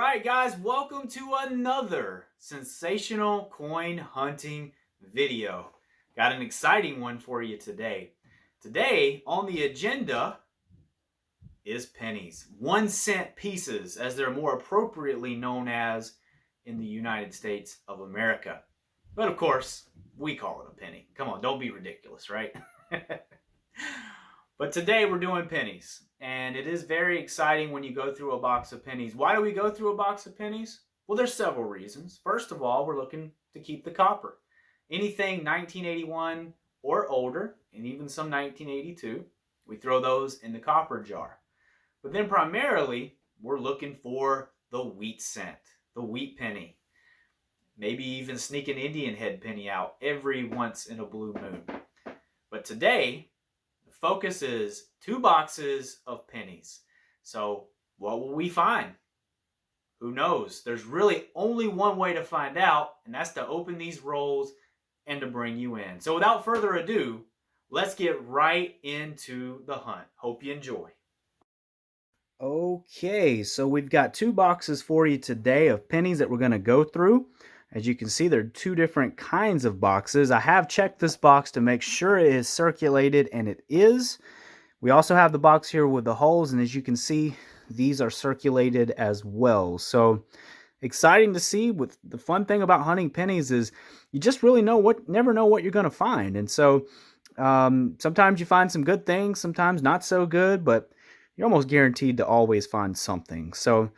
right, guys, welcome to another sensational coin hunting video. Got an exciting one for you today. Today on the agenda is pennies, 1 cent pieces, as they're more appropriately known as in the United States of America. But of course, we call it a penny. Come on, don't be ridiculous, right? But today we're doing pennies, and it is very exciting when you go through a box of pennies. Why do we go through a box of pennies? Well, there's several reasons. First of all, we're looking to keep the copper. Anything 1981 or older, and even some 1982, we throw those in the copper jar. But then primarily, we're looking for the wheat cent, the wheat penny. Maybe even sneak an Indian head penny out every once in a blue moon. But today, the focus is 2 boxes of pennies. So what will we find? Who knows? There's really only one way to find out, and that's to open these rolls and to bring you in. So without further ado, let's get right into the hunt. Hope you enjoy. Okay, so we've got 2 boxes for you today of pennies that we're going to go through. As you can see, there are 2 different kinds of boxes. I have checked this box to make sure it is circulated, and it is. We also have the box here with the holes, and as you can see, these are circulated as well. So exciting to see. With the fun thing about hunting pennies is you just really never know what you're going to find. And so sometimes you find some good things, sometimes not so good, but you're almost guaranteed to always find something. So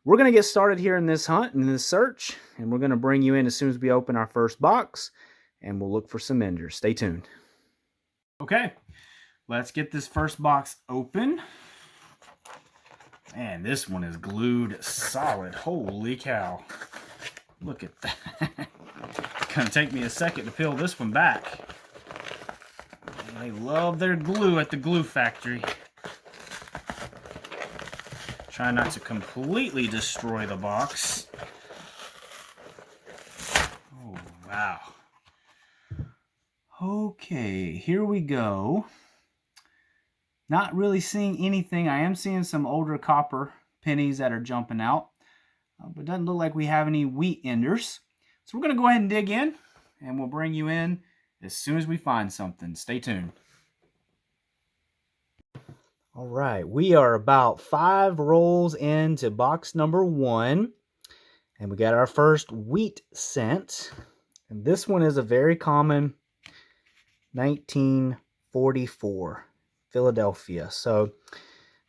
we're going to get started here in this hunt, in this search, and we're going to bring you in as soon as we open our first box, and we'll look for some enders. Stay tuned. Okay, let's get this first box open. Man, this one is glued solid. Holy cow. Look at that. It's going to take me a second to peel this one back. They love their glue at the glue factory. Try not to completely destroy the box. Oh, wow. Okay, here we go. Not really seeing anything. I am seeing some older copper pennies that are jumping out. But it doesn't look like we have any wheat enders. So we're going to go ahead and dig in, and we'll bring you in as soon as we find something. Stay tuned. All right, we are about 5 rolls into box number 1, and we got our first wheat cent. And this one is a very common 1944 Philadelphia. So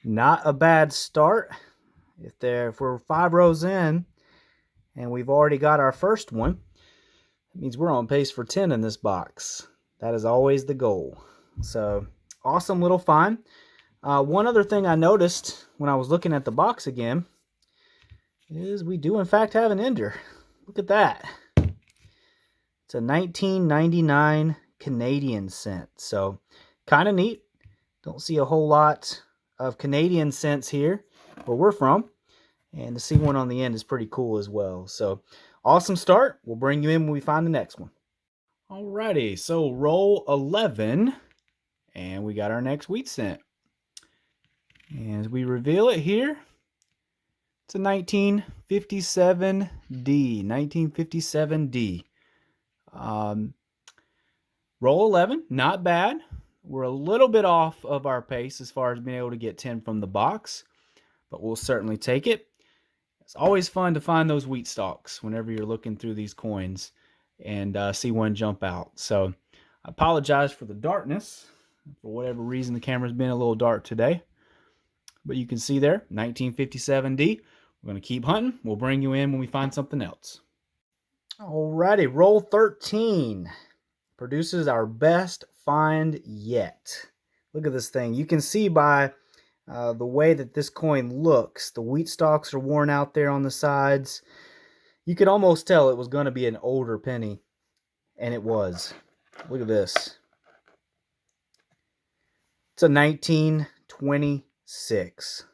not a bad start. If we're 5 rows in and we've already got our first one, that means we're on pace for 10 in this box. That is always the goal. So awesome little find. One other thing I noticed when I was looking at the box again is we do in fact have an ender. Look at that. It's a 1999 Canadian cent. So kind of neat. Don't see a whole lot of Canadian cents here where we're from. And to see one on the end is pretty cool as well. So awesome start. We'll bring you in when we find the next one. Alrighty, so roll 11. And we got our next wheat cent. And as we reveal it here, it's a 1957D. 1957D. Roll 11, not bad. We're a little bit off of our pace as far as being able to get 10 from the box, but we'll certainly take it. It's always fun to find those wheat stalks whenever you're looking through these coins and see one jump out. So I apologize for the darkness. For whatever reason, the camera's been a little dark today. But you can see there, 1957D. We're going to keep hunting. We'll bring you in when we find something else. Alrighty, roll 13. Produces our best find yet. Look at this thing. You can see by the way that this coin looks. The wheat stalks are worn out there on the sides. You could almost tell it was going to be an older penny. And it was. Look at this. It's a 1926.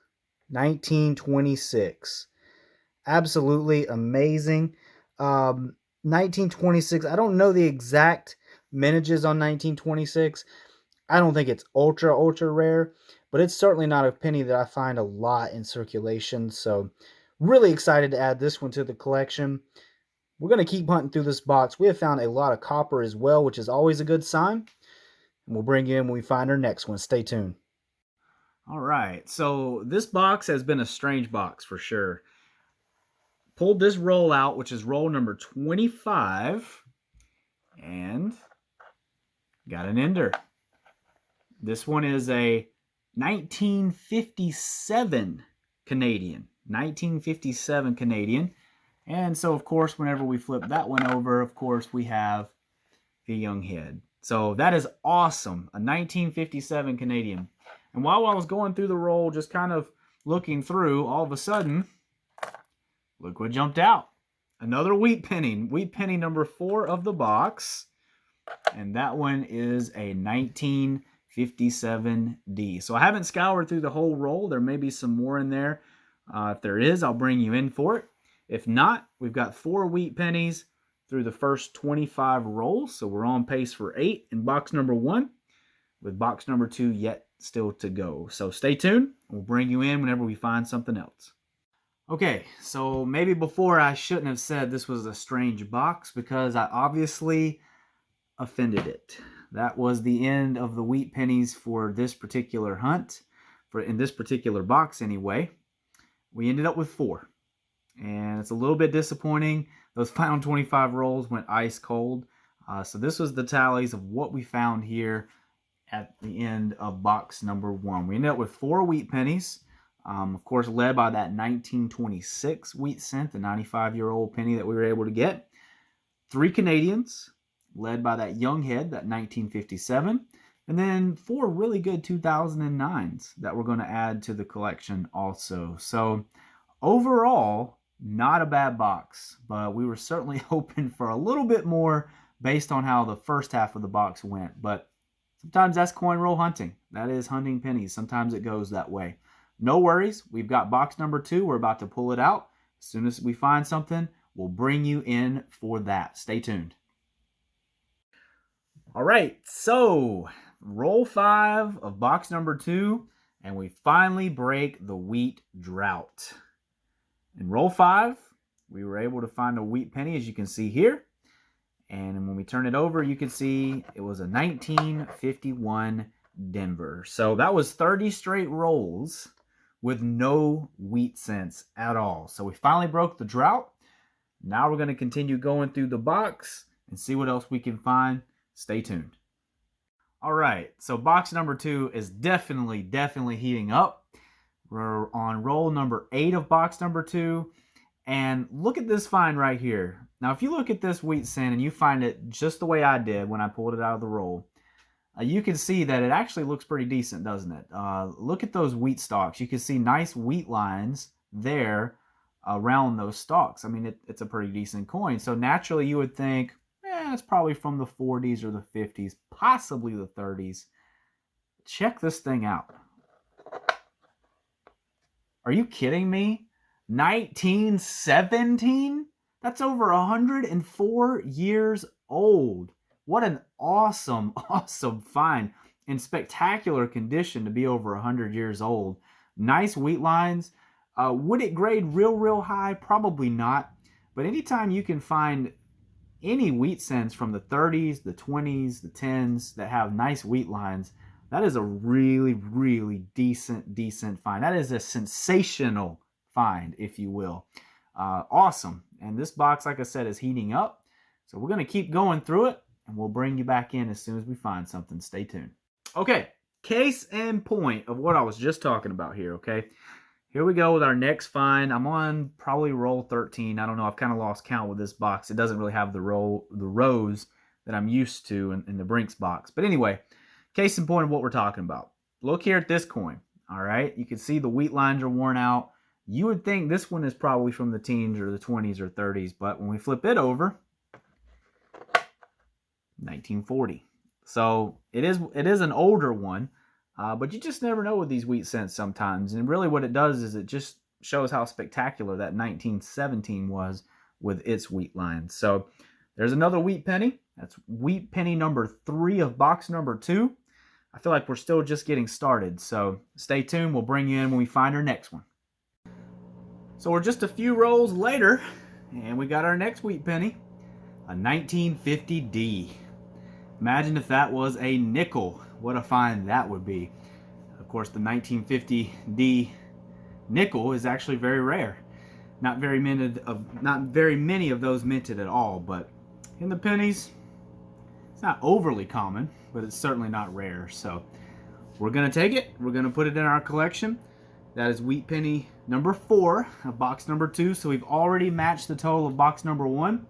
1926. Absolutely amazing. 1926. I don't know the exact mintages on 1926. I don't think it's ultra rare, but it's certainly not a penny that I find a lot in circulation. So Really excited to add this one to the collection. We're going to keep hunting through this box. We have found a lot of copper as well, which is always a good sign. And we'll bring you in when we find our next one. Stay tuned. All right, so this box has been a strange box for sure. Pulled this roll out, which is roll number 25, and got an ender. This one is a 1957 Canadian. 1957 Canadian. And so, of course, whenever we flip that one over, of course, we have the young head. So that is awesome. A 1957 Canadian. And while I was going through the roll, just kind of looking through, all of a sudden, look what jumped out. Another wheat penny. Wheat penny number 4 of the box. And that one is a 1957D. So I haven't scoured through the whole roll. There may be some more in there. If there is, I'll bring you in for it. If not, we've got 4 wheat pennies through the first 25 rolls. So we're on pace for 8 in box number 1, with box number 2 yet still to go. So stay tuned. We'll bring you in whenever we find something else. Okay, so maybe before I shouldn't have said this was a strange box, because I obviously offended it. That was the end of the wheat pennies for this particular hunt, in this particular box anyway. We ended up with 4, and it's a little bit disappointing. Those final 25 rolls went ice cold. So this was the tallies of what we found here at the end of box number 1. We ended up with 4 wheat pennies, of course led by that 1926 wheat cent, the 95-year-old penny that we were able to get. 3 Canadians, led by that young head, that 1957. And then 4 really good 2009s that we're going to add to the collection also. So overall, not a bad box, but we were certainly hoping for a little bit more based on how the first half of the box went. But sometimes that's coin roll hunting. That is hunting pennies. Sometimes it goes that way. No worries. We've got box number 2. We're about to pull it out. As soon as we find something, we'll bring you in for that. Stay tuned. All right, so roll 5 of box number 2, and we finally break the wheat drought. In roll 5, we were able to find a wheat penny, as you can see here. And when we turn it over, you can see it was a 1951 Denver. So that was 30 straight rolls with no wheat cents at all. So we finally broke the drought. Now we're going to continue going through the box and see what else we can find. Stay tuned. All right, so box number 2 is definitely heating up. We're on roll number 8 of box number 2. And look at this find right here. Now, if you look at this wheat cent and you find it just the way I did when I pulled it out of the roll, you can see that it actually looks pretty decent, doesn't it? Look at those wheat stalks. You can see nice wheat lines there around those stalks. I mean, it's a pretty decent coin. So naturally, you would think, it's probably from the 40s or the 50s, possibly the 30s. Check this thing out. Are you kidding me? 1917? That's over 104 years old. What an awesome find. In spectacular condition to be over 100 years old. Nice wheat lines. Would it grade real high? Probably not. But anytime you can find any wheat cents from the 30s, the 20s, the 10s that have nice wheat lines, that is a really decent find. That is a sensational find, if you will. Awesome. And this box, like I said, is heating up. So we're going to keep going through it, and we'll bring you back in as soon as we find something. Stay tuned. Okay, case in point of what I was just talking about here, okay? Here we go with our next find. I'm on probably roll 13. I don't know. I've kind of lost count with this box. It doesn't really have the rows that I'm used to in the Brinks box. But anyway, case in point of what we're talking about. Look here at this coin. All right. You can see the wheat lines are worn out. You would think this one is probably from the teens or the 20s or 30s. But when we flip it over, 1940. So it is an older one. But you just never know with these wheat cents sometimes. And really what it does is it just shows how spectacular that 1917 was with its wheat lines. So there's another wheat penny. That's wheat penny number 3 of box number 2. I feel like we're still just getting started. So stay tuned. We'll bring you in when we find our next one. So we're just a few rolls later, and we got our next wheat penny, a 1950D. Imagine if that was a nickel. What a find that would be. Of course, the 1950D nickel is actually very rare. Not very many of those minted at all, but in the pennies, it's not overly common, but it's certainly not rare. So we're gonna take it, we're gonna put it in our collection. That is wheat penny number 4 of box number 2. So we've already matched the total of box number 1,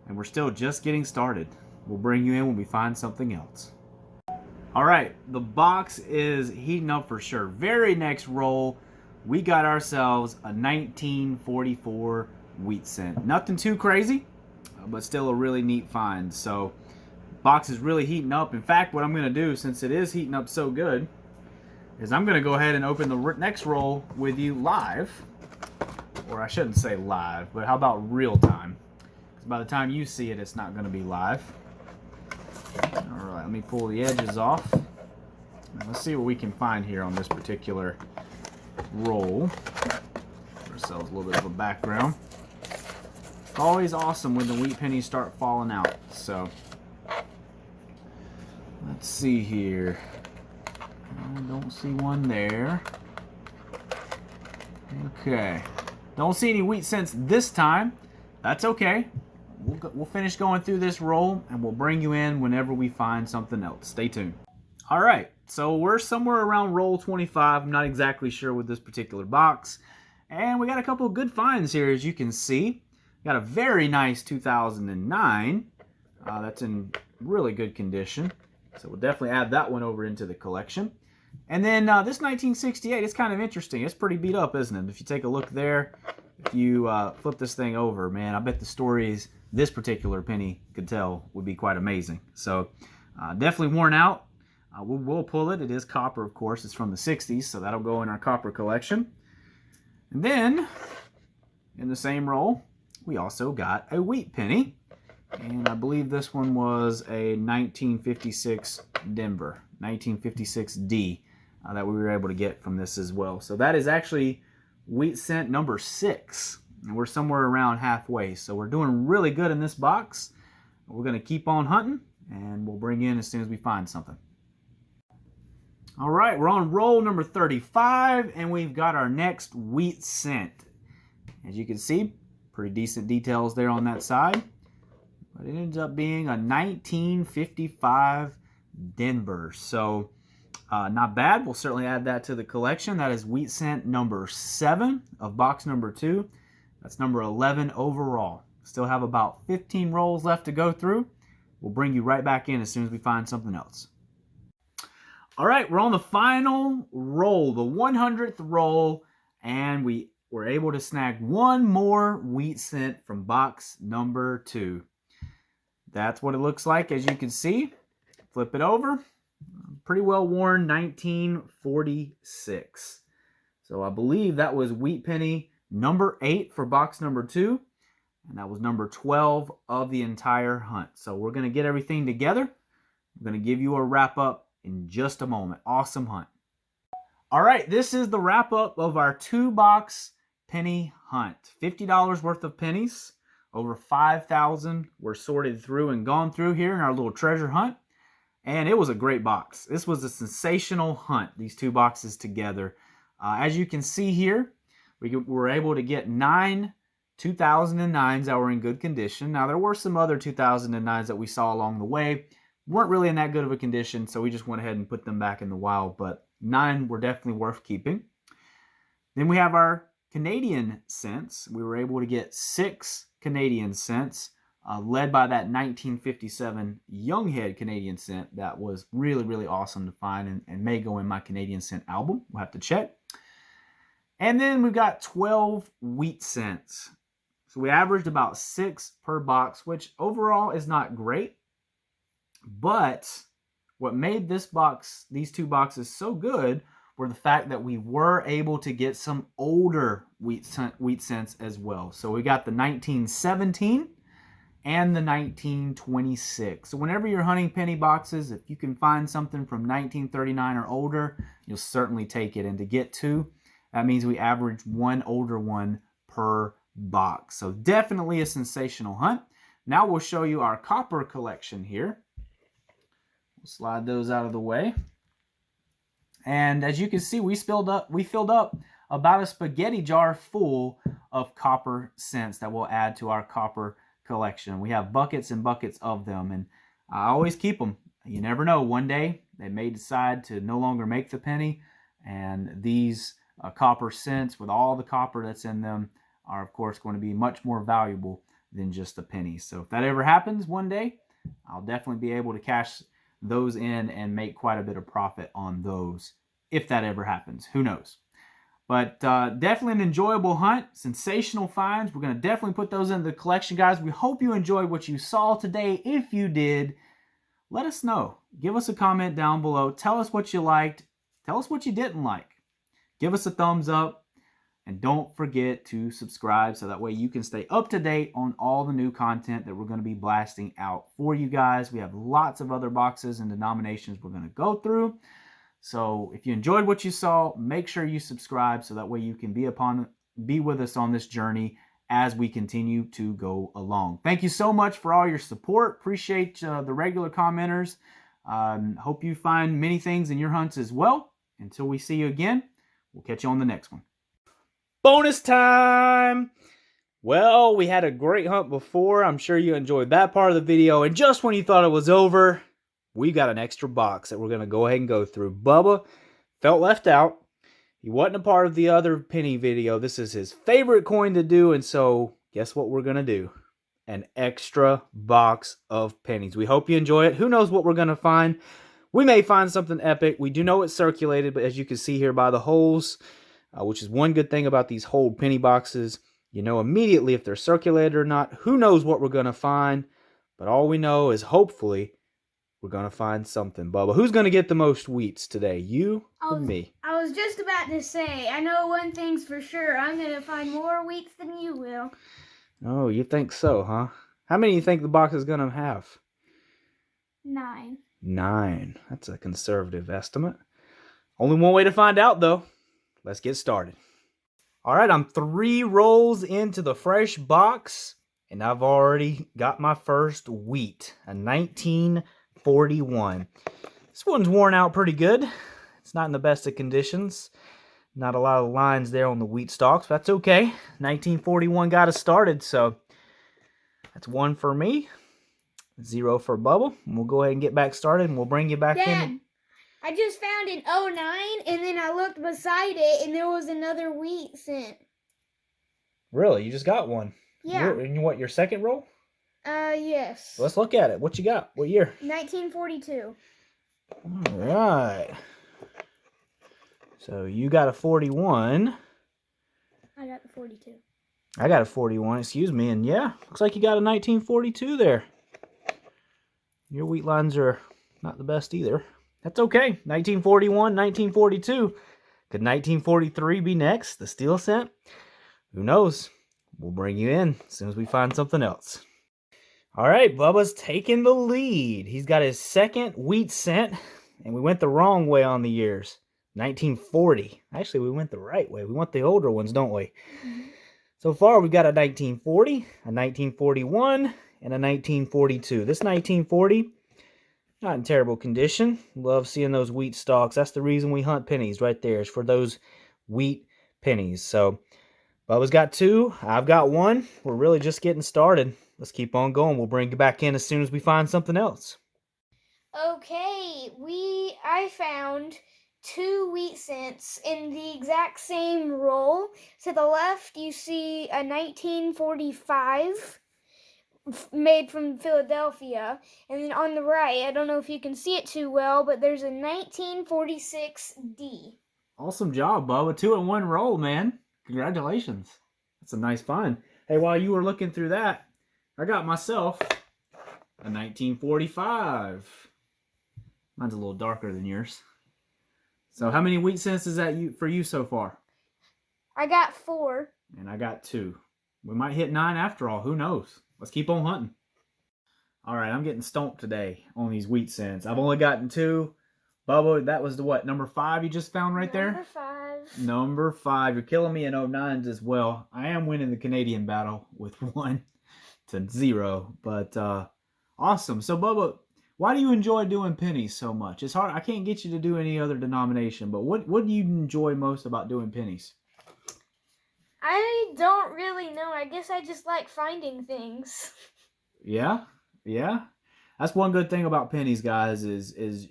and we're still just getting started. We'll bring you in when we find something else. All right, the box is heating up for sure. Very next roll, we got ourselves a 1944 wheat cent. Nothing too crazy, but still a really neat find. So box is really heating up. In fact, what I'm gonna do, since it is heating up so good, is I'm gonna go ahead and open the next roll with you live. Or I shouldn't say live, but how about real time? Because by the time you see it, it's not gonna be live. All right, let me pull the edges off. Let's see what we can find here on this particular roll. Give ourselves a little bit of a background. It's always awesome when the wheat pennies start falling out. So let's see here. I don't see one there. Okay, don't see any wheat cents this time. That's okay. We'll finish going through this roll, and we'll bring you in whenever we find something else. Stay tuned. All right, so we're somewhere around roll 25. I'm not exactly sure with this particular box. And we got a couple of good finds here, as you can see. Got a very nice 2009. That's in really good condition. So we'll definitely add that one over into the collection. And then this 1968 is kind of interesting. It's pretty beat up, isn't it? If you take a look there, if you flip this thing over, man, I bet the stories this particular penny could tell would be quite amazing. So definitely worn out. We'll pull it. It is copper, of course. It's from the 60s, so that'll go in our copper collection. And then, in the same roll, we also got a wheat penny. And I believe this one was a 1956 Denver, 1956D, that we were able to get from this as well. So that is actually wheat cent number 6. And we're somewhere around halfway. So we're doing really good in this box. We're going to keep on hunting, and we'll bring you in as soon as we find something. All right, we're on roll number 35, and we've got our next wheat cent. As you can see, pretty decent details there on that side. But it ends up being a 1955 Denver. So not bad. We'll certainly add that to the collection. That is wheat cent number 7 of box number 2. That's number 11 overall. Still have about 15 rolls left to go through. We'll bring you right back in as soon as we find something else. All right, we're on the final roll, the 100th roll, and we were able to snag one more wheat cent from box number 2. That's what it looks like, as you can see. Flip it over. Pretty well worn 1946. So I believe that was wheat penny number 8 for box number 2. And that was number 12 of the entire hunt. So we're going to get everything together. We're going to give you a wrap up in just a moment. Awesome hunt. All right, this is the wrap up of our 2-box penny hunt. $50 worth of pennies. Over 5,000 were sorted through and gone through here in our little treasure hunt. And it was a great box. This was a sensational hunt, these 2 boxes together. As you can see here, we were able to get 9 2009s that were in good condition. Now, there were some other 2009s that we saw along the way. Weren't really in that good of a condition, so we just went ahead and put them back in the wild. But 9 were definitely worth keeping. Then we have our Canadian cents. We were able to get 6 Canadian cents, led by that 1957 Younghead Canadian cent. That was really, really awesome to find and may go in my Canadian cent album. We'll have to check. And then we've got 12 wheat cents. So we averaged about 6 per box, which overall is not great. But what made these 2 boxes so good were the fact that we were able to get some older wheat cents as well. So we got the 1917 and the 1926. So whenever you're hunting penny boxes, if you can find something from 1939 or older, you'll certainly take it. And to get 2, that means we average 1 older one per box. So definitely a sensational hunt. Now we'll show you our copper collection here. We'll slide those out of the way. And as you can see, we filled up about a spaghetti jar full of copper cents that we'll add to our copper collection. We have buckets and buckets of them, and I always keep them. You never know, one day they may decide to no longer make the penny, and these copper cents with all the copper that's in them are of course going to be much more valuable than just a penny. So if that ever happens one day, I'll definitely be able to cash those in and make quite a bit of profit on those if that ever happens. Who knows? But definitely an enjoyable hunt. Sensational finds. We're going to definitely put those into the collection, guys. We hope you enjoyed what you saw today. If you did, let us know. Give us a comment down below. Tell us what you liked. Tell us what you didn't like. Give us a thumbs up. And don't forget to subscribe so that way you can stay up to date on all the new content that we're going to be blasting out for you guys. We have lots of other boxes and denominations we're going to go through. So if you enjoyed what you saw, make sure you subscribe so that way you can be with us on this journey as we continue to go along. Thank you so much for all your support. Appreciate the regular commenters. Hope you find many things in your hunts as well. Until we see you again, we'll catch you on the next one. Bonus time! Well, we had a great hunt before. I'm sure you enjoyed that part of the video. And just when you thought it was over, we got an extra box that we're going to go ahead and go through. Bubba felt left out. He wasn't a part of the other penny video. This is his favorite coin to do. And so guess what we're going to do? An extra box of pennies. We hope you enjoy it. Who knows what we're going to find? We may find something epic. We do know it's circulated, but as you can see here by the holes, which is one good thing about these hold penny boxes. You know immediately if they're circulated or not. Who knows what we're going to find? But all we know is hopefully we're going to find something. Bubba, who's going to get the most wheats today? You or me? I was just about to say, I know one thing's for sure. I'm going to find more wheats than you will. Oh, you think so, huh? How many do you think the box is going to have? 9. 9. That's a conservative estimate. Only one way to find out, though. Let's get started. All right, I'm 3 rolls into the fresh box, and I've already got my first wheat, a 1941. This one's worn out pretty good. It's not in the best of conditions. Not a lot of lines there on the wheat stalks, but that's okay. 1941 got us started, so that's 1 for me, 0 for Bubba. And we'll go ahead and get back started, and we'll bring you back in. I just found an 09, and then I looked beside it, and there was another wheat cent. Really? You just got one? Yeah. What, your second roll? Yes. Let's look at it. What you got? What year? 1942. All right. So you got a 41. I got the 42. I got a 41, excuse me. And yeah, looks like you got a 1942 there. Your wheat lines are not the best either. That's okay. 1941, 1942. Could 1943 be next? The steel cent? Who knows? We'll bring you in as soon as we find something else. All right, Bubba's taking the lead. He's got his second wheat cent, and we went the wrong way on the years. 1940. Actually, we went the right way. We want the older ones, don't we? Mm-hmm. So far, we've got a 1940, a 1941, and a 1942. This 1940... not in terrible condition. Love seeing those wheat stalks. That's the reason we hunt pennies right there, is for those wheat pennies. So Bubba's got 2. I've got 1. We're really just getting started. Let's keep on going. We'll bring you back in as soon as we find something else. Okay, I found 2 wheat cents in the exact same roll. To the left, you see a 1945. Made from Philadelphia, and then on the right, I don't know if you can see it too well, but there's a 1946D. Awesome job, Bubba. 2 in 1 roll, man. Congratulations. That's a nice find. Hey, while you were looking through that, I got myself a 1945. Mine's a little darker than yours. So how many wheat cents is that for you so far? I got 4. And I got 2. We might hit 9 after all. Who knows? Let's keep on hunting. All right, I'm getting stumped today on these wheat cents. I've only gotten 2. Bubba, that was the what? Number 5 you just found right there? Number 5. Number 5. You're killing me in 09s as well. I am winning the Canadian battle with 1-0. But awesome. So, Bubba, why do you enjoy doing pennies so much? It's hard. I can't get you to do any other denomination, but what do you enjoy most about doing pennies? I don't really know. I guess I just like finding things. Yeah. That's one good thing about pennies, guys, is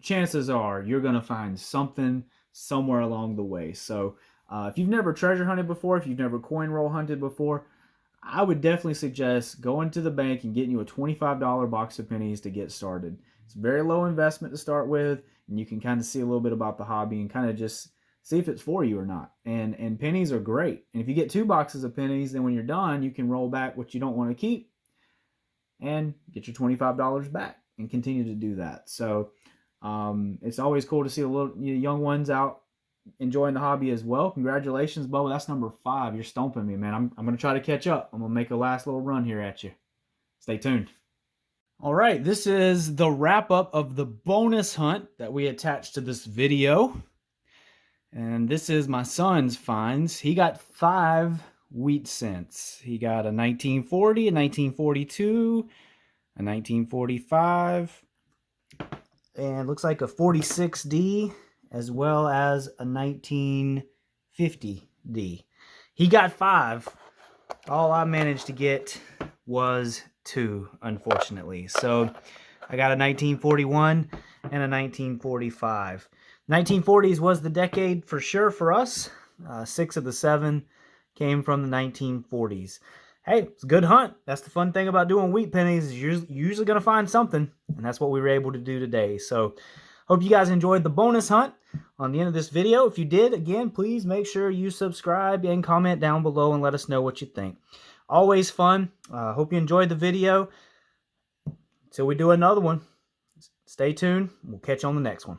chances are you're going to find something somewhere along the way. So if you've never treasure hunted before, if you've never coin roll hunted before, I would definitely suggest going to the bank and getting you a $25 box of pennies to get started. It's a very low investment to start with, and you can kind of see a little bit about the hobby and kind of just see if it's for you or not. And pennies are great. And if you get 2 boxes of pennies, then when you're done, you can roll back what you don't want to keep and get your $25 back and continue to do that. So it's always cool to see the little young ones out enjoying the hobby as well. Congratulations, Bubba. That's number 5. You're stomping me, man. I'm going to try to catch up. I'm going to make a last little run here at you. Stay tuned. All right, this is the wrap up of the bonus hunt that we attached to this video. And this is my son's finds. He got 5 wheat cents. He got a 1940, a 1942, a 1945, and looks like a 46D, as well as a 1950D. He got 5. All I managed to get was 2, unfortunately. So I got a 1941 and a 1945. 1940s was the decade for sure for us. 6 of the 7 came from the 1940s. Hey, it's a good hunt. That's the fun thing about doing wheat pennies. Is you're usually going to find something, and that's what we were able to do today. So hope you guys enjoyed the bonus hunt on the end of this video. If you did, again, please make sure you subscribe and comment down below and let us know what you think. Always fun. Hope you enjoyed the video. Until we do another one, stay tuned. We'll catch you on the next one.